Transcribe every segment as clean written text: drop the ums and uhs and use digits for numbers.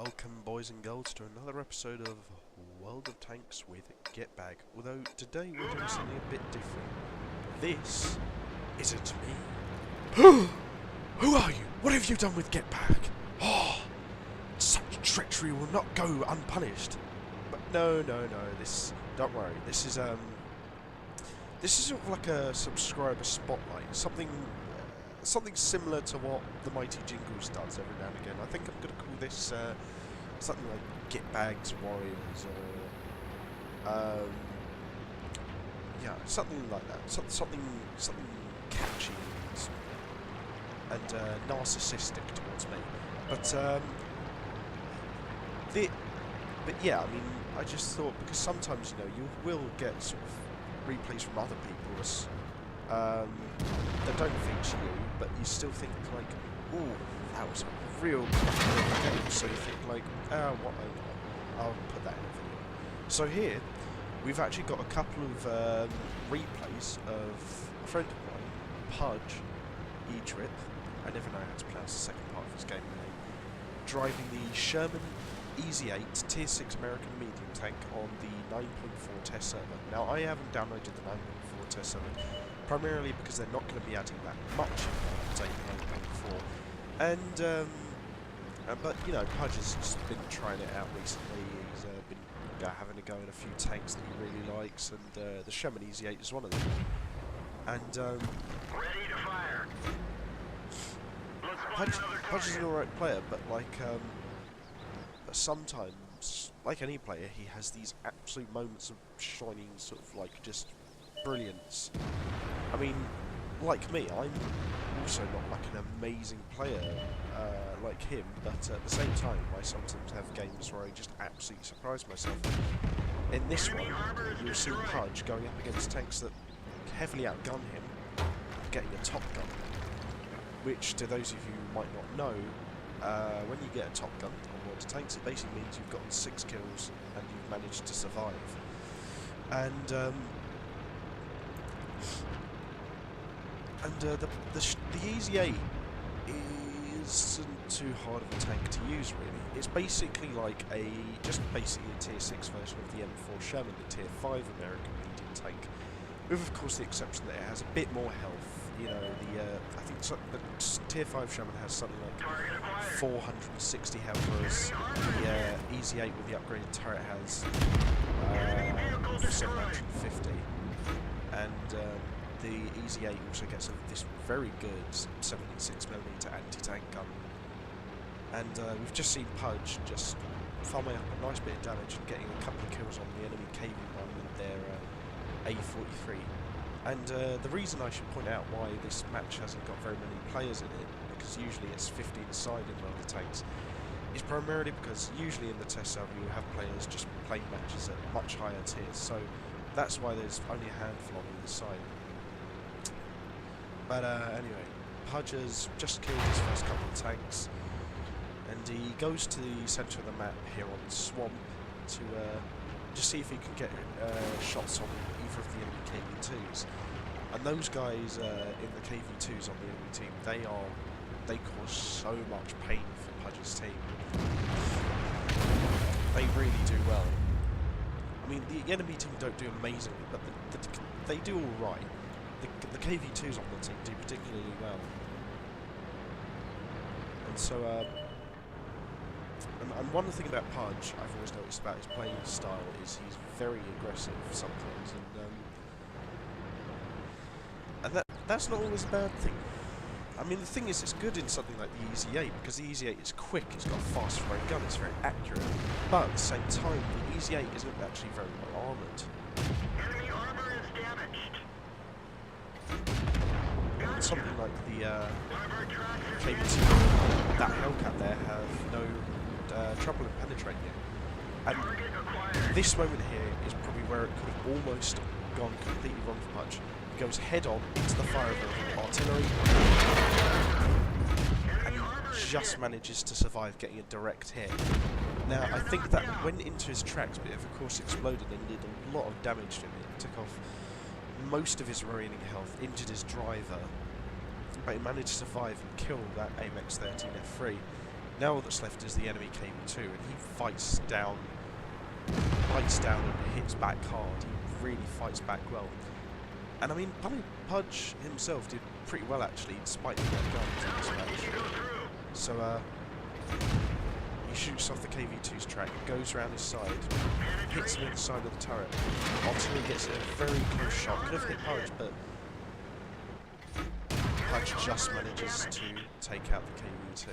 Welcome, boys and girls, to another episode of World of Tanks with Get Bag. Although today we're doing something a bit different. This isn't me. Who are you? What have you done with Get Bag? Oh, such treachery will not go unpunished. But no. Don't worry. This is sort of like a subscriber spotlight. Something similar to what the Mighty Jingles does every now and again. I think I'm going to call this something like Get Bags Warriors, or yeah, something like that. Something catchy and narcissistic towards me. But yeah, I mean, I just thought, because sometimes you will get sort of replays from other people that don't feature you, but you still think like, ooh, that was a real game. So you think like, I'll put that in a video. So here, we've actually got a couple of replays of a friend of mine, Pujge-Egjup, I never know how to pronounce the second part of his game name, driving the Sherman Easy 8 Tier 6 American medium tank on the 9.4 test server. Now, I haven't downloaded the 9.4 test server, primarily because they're not going to be adding that much update in 9.4. And, but, Pudge has just been trying it out recently. He's been having a go at a few tanks that he really likes, and the Sherman Easy 8 is one of them. And, ready to fire. Pudge is an alright player, but but sometimes, like any player, he has these absolute moments of shining, sort of like just brilliance. I mean, like me, I'm also not like an amazing player like him, but at the same time, I sometimes have games where I just absolutely surprise myself. In this one, you'll see Pudge going up against tanks that heavily outgun him, getting a top gun, which, to those of you who might not know, when you get a top gun on one of the tanks, it basically means you've gotten 6 kills and you've managed to survive. And the Easy 8 isn't too hard of a tank to use, really. It's basically like just basically a Tier 6 version of the M4 Sherman, the Tier 5 American medium tank, with of course the exception that it has a bit more health. I think the Tier 5 Sherman has something like 460 health, whereas the Easy 8 with the upgraded turret has 750. And the Easy 8 also gets this very good 76mm anti-tank gun. And we've just seen Pudge just farming up a nice bit of damage and getting a couple of kills on the enemy caving run with their A43. And the reason I should point out why this match hasn't got very many players in it, because usually it's 15-a-side in one of the tanks, is primarily because usually in the test server you have players just playing matches at much higher tiers, so that's why there's only a handful on either side. But anyway, Pudge has just killed his first couple of tanks, and he goes to the centre of the map here on the swamp to just see if he can get shots on either of the enemy KV2s. And those guys in the KV2s on the enemy team, they cause so much pain for Pudge's team. They really do well. I mean, the enemy team don't do amazingly, but they do alright. The KV2s on the team do particularly well. And so, and one thing about Pudge I've always noticed about his playing style is he's very aggressive sometimes, and that's not always a bad thing. I mean, the thing is, it's good in something like the Easy 8, because the Easy 8 is quick, it's got a fast throwing gun, it's very accurate, but at the same time, the Easy 8 isn't actually very well armoured. Enemy armor is damaged. And something like the KV2, that Hellcat there, have no trouble in penetrating it. And this moment here is probably where it could have almost gone completely wrong for Pudge. He goes head on into the fire of the artillery and he just manages to survive getting a direct hit. Now, I think that went into his tracks, but it of course exploded and did a lot of damage to him. It took off most of his remaining health, injured his driver, but he managed to survive and kill that AMX-13 F3. Now all that's left is the enemy KV2, and he fights down and hits back hard. He really fights back well. And I mean, Pudge himself did pretty well actually, despite the guns in this match. So he shoots off the KV2's track, goes around his side, hits him in the side of the turret. Artillery gets a very close shot. Could have hit Pudge, but Pudge just manages to take out the KV2.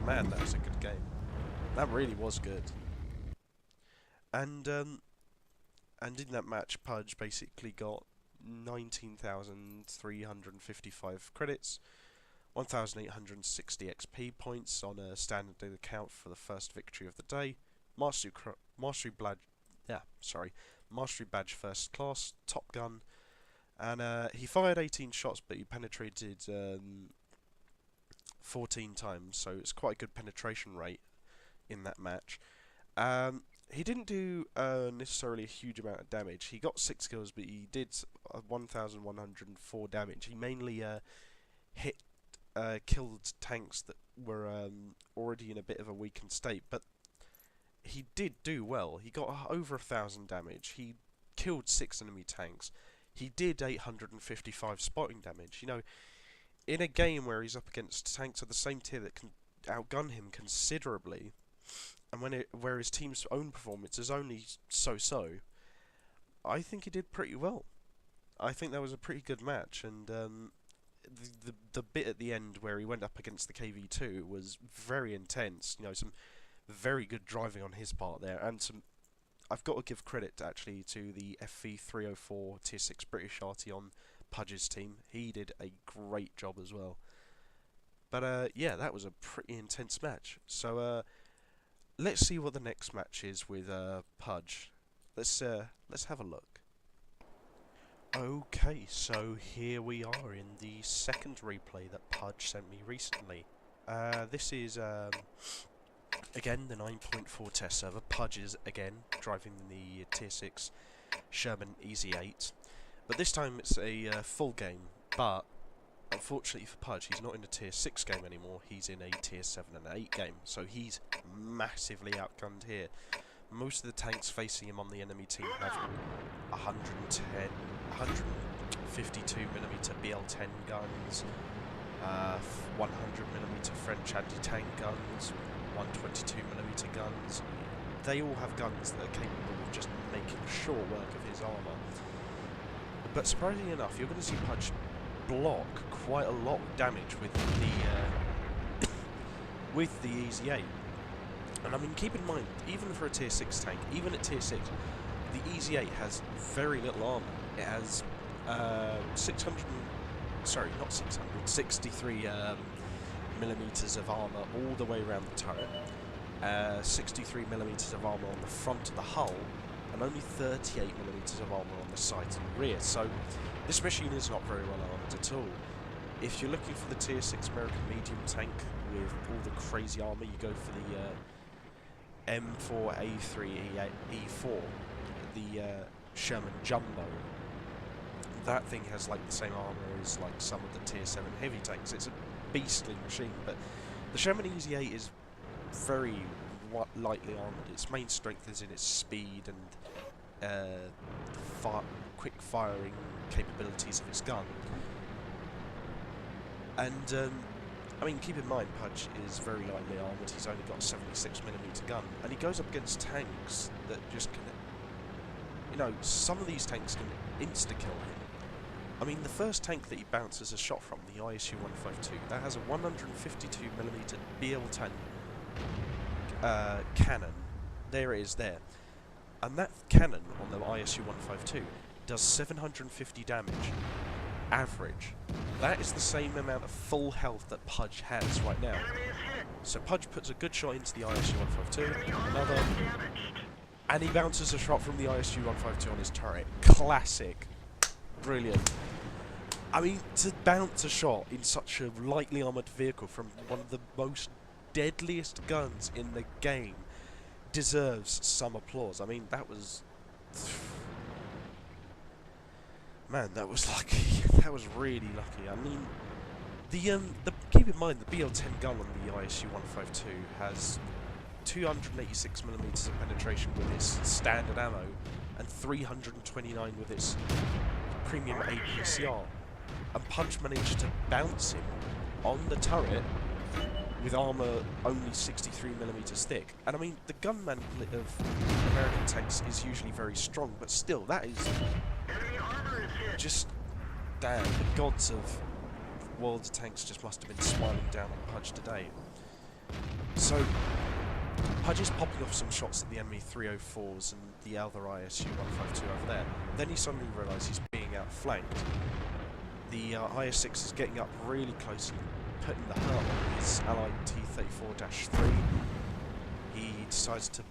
Man, that was a good game. That really was good. And in that match, Pudge basically got 19,355 credits, 1,860 XP points on a standard account for the first victory of the day, Mastery Badge First Class, Top Gun, and he fired 18 shots, but he penetrated 14 times, so it's quite a good penetration rate in that match. He didn't do necessarily a huge amount of damage. He got 6 kills, but he did 1,104 damage. He mainly killed tanks that were already in a bit of a weakened state, but he did do well. He got over 1,000 damage. He killed 6 enemy tanks. He did 855 spotting damage. You know, in a game where he's up against tanks of the same tier that can outgun him considerably, and where his team's own performance is only so-so, I think he did pretty well. I think that was a pretty good match, and the bit at the end where he went up against the KV2 was very intense. You know, some very good driving on his part there, and I've got to give credit actually to the FV304 Tier 6 British Arty on Pudge's team. He did a great job as well. But yeah, that was a pretty intense match. So let's see what the next match is with Pudge. Let's have a look. Okay, so here we are in the second replay that Pudge sent me recently. This is again the 9.4 test server. Pudge is again driving the Tier 6 Sherman Easy 8, but this time it's a full game. But unfortunately for Pudge, he's not in a Tier 6 game anymore. He's in a Tier 7 and 8 game, so he's massively outgunned here. Most of the tanks facing him on the enemy team have 152mm BL-10 guns, 100mm French anti-tank guns, 122mm guns. They all have guns that are capable of just making short work of his armour. But surprisingly enough, you're going to see Pudge block quite a lot of damage with the Easy 8. And I mean, keep in mind, even for a Tier 6 tank, even at Tier 6, the Easy 8 has very little armour. It has 63 millimeters of armour all the way around the turret, 63 millimeters of armour on the front of the hull, and only 38 millimeters of armour on the sides and rear. So this machine is not very well armoured at all. If you're looking for the Tier 6 American medium tank with all the crazy armour, you go for the M4A3E4, the Sherman Jumbo. That thing has like the same armour as like some of the Tier 7 heavy tanks. It's a beastly machine, but the Sherman Easy 8 is very lightly armoured. Its main strength is in its speed and quick firing capabilities of its gun. And I mean, keep in mind, Pudge is very lightly armoured. He's only got a 76mm gun, and he goes up against tanks that just can, you know, some of these tanks can insta-kill him. I mean, the first tank that he bounces a shot from, the ISU-152, that has a 152mm BL-10 cannon. There it is there. And that cannon on the ISU-152 does 750 damage. Average. That is the same amount of full health that Pudge has right now. So Pudge puts a good shot into the ISU-152, another, and he bounces a shot from the ISU-152 on his turret. Classic. Brilliant. I mean, to bounce a shot in such a lightly armoured vehicle from one of the most deadliest guns in the game deserves some applause. I mean, that was... Man, that was lucky. That was really lucky. I mean, keep in mind the BL-10 gun on the ISU-152 has 286mm of penetration with its standard ammo and 329 with its premium APCR, and Pudge managed to bounce him on the turret with armour only 63mm thick. And I mean, the gun management of American tanks is usually very strong, but still, that is Enemy armor is hit. just damn. The gods of World of Tanks just must have been smiling down on Pudge today. So Pudge is popping off some shots at the enemy 304s and the other ISU-152 over there. Then he suddenly realises he's being outflanked. The IS-6 is getting up really close and putting the hurt on his allied T-34-3. He decides to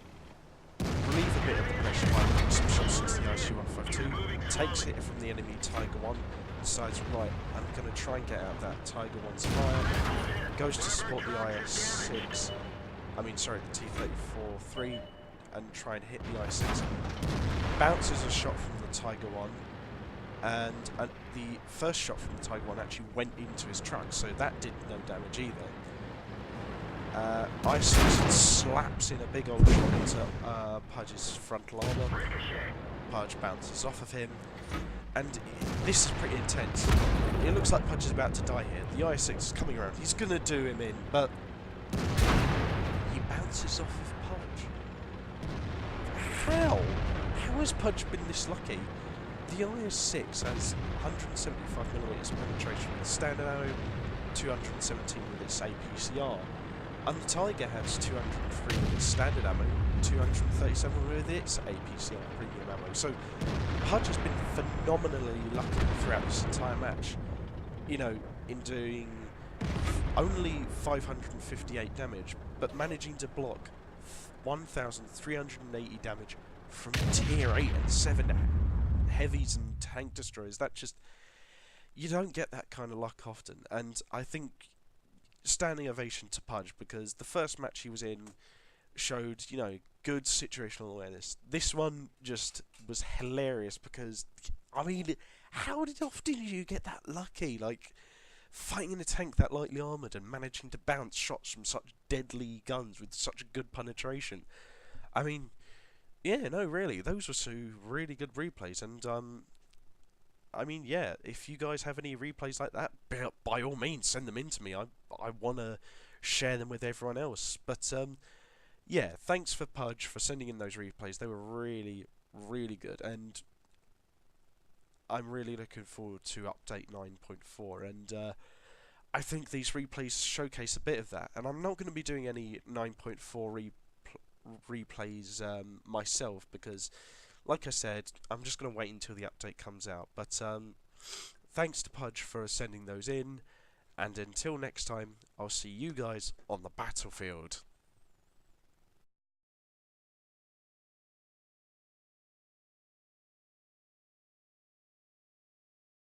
relieve a bit of the pressure by putting some shots into the ISU-152, takes hit from the enemy Tiger 1, decides, right, I'm going to try and get out that Tiger 1's fire, goes to support the IS-6, the T-34-3, and try and hit the IS-6. Bounces a shot from the Tiger 1, and the first shot from the Tiger 1 actually went into his truck, so that did no damage either. IS-6 slaps in a big old shot into Pudge's frontal armour. Pudge bounces off of him, and this is pretty intense. It looks like Pudge is about to die here. The IS-6 is coming around. He's going to do him in, but he bounces off of Pudge. How? How has Pudge been this lucky? The IS-6 has 175mm penetration with standard ammo, 217 with its APCR, and the Tiger has 203 with its standard ammo, 237 with its APCR premium ammo. So Pudge has been phenomenally lucky throughout this entire match. You know, in doing only 558 damage, but managing to block 1,380 damage from tier 8 and 7 heavies and tank destroyers. That just, you don't get that kind of luck often, and I think standing ovation to Pudge, because the first match he was in showed, you know, good situational awareness. This one just was hilarious because, I mean, how often do you get that lucky? Like, fighting in a tank that lightly armoured and managing to bounce shots from such deadly guns with such good penetration. I mean, yeah, no, really, those were two really good replays, and I mean, yeah, if you guys have any replays like that, by all means, send them in to me. I want to share them with everyone else. But yeah, thanks for Pudge for sending in those replays. They were really, really good, and I'm really looking forward to update 9.4, and I think these replays showcase a bit of that. And I'm not going to be doing any 9.4 replays myself, because, like I said, I'm just going to wait until the update comes out. But thanks to Pudge for sending those in, and until next time, I'll see you guys on the battlefield.